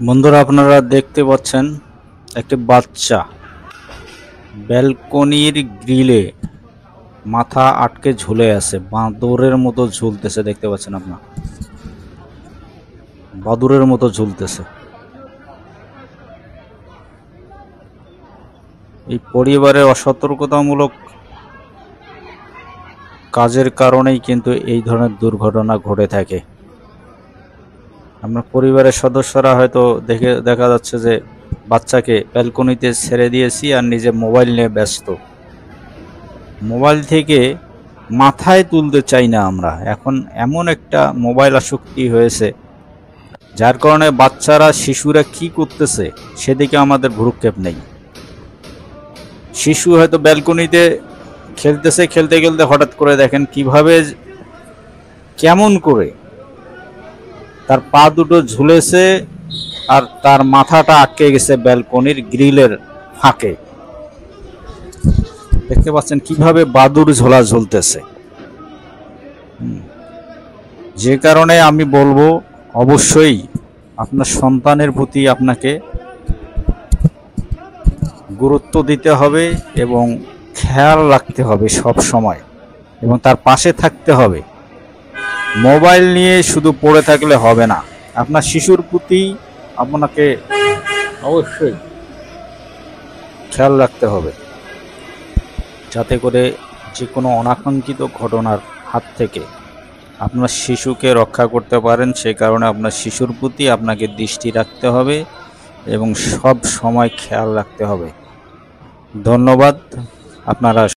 বন্ধুরা, আপনারা দেখতে পাচ্ছেন একটি বাচ্চা ব্যালকনির গ্রিলে মাথা আটকে ঝুলে আছে, বাঁদরের মতো ঝুলতেছে। দেখতে পাচ্ছেন আপনারা, বাদুরের মতো ঝুলতেছে। এই পরিবারের অসতর্কতামূলক কাজের কারণেই কিন্তু এই ধরনের দুর্ঘটনা ঘটে থাকে। আমরা পরিবারের সদস্যরা হয়তো দেখা যাচ্ছে যে বাচ্চাকে ব্যালকনিতে ছেড়ে দিয়েছি আর নিজে মোবাইল নিয়ে ব্যস্ত। মোবাইল থেকে মাথায় তুলতে চাই না আমরা। এখন এমন একটা মোবাইল আসক্তি হয়েছে, যার কারণে বাচ্চারা, শিশুরা কি করতেছে সেদিকে আমাদের ভ্রুক্ষেপ নেই। শিশু হয়তো ব্যালকনিতে খেলতেছে, খেলতে খেলতে হঠাৎ করে দেখেন কিভাবে, কেমন করে তার পা দুটো ঝুলেছে আর তার মাথাটা আটকে গেছে ব্যালকনির গ্রিলের ফাঁকে। দেখতে পাচ্ছেন কিভাবে বাদুর ঝোলা ঝুলতেছে। যে কারণে আমি বলবো, অবশ্যই আপনার সন্তানের প্রতি আপনাকে গুরুত্ব দিতে হবে এবং খেয়াল রাখতে হবে সব সময়, এবং তার পাশে থাকতে হবে। মোবাইল নিয়ে শুধু পড়ে থাকলে হবে না। আপনার শিশুর প্রতি আপনাকে অবশ্যই খেয়াল রাখতে হবে, যাতে করে যে কোনো অনাকাঙ্ক্ষিত ঘটনার হাত থেকে আপনার শিশুকে রক্ষা করতে পারেন। সেই কারণে আপনার শিশুর প্রতি আপনাকে দৃষ্টি রাখতে হবে এবং সব সময় খেয়াল রাখতে হবে। ধন্যবাদ। আপনারা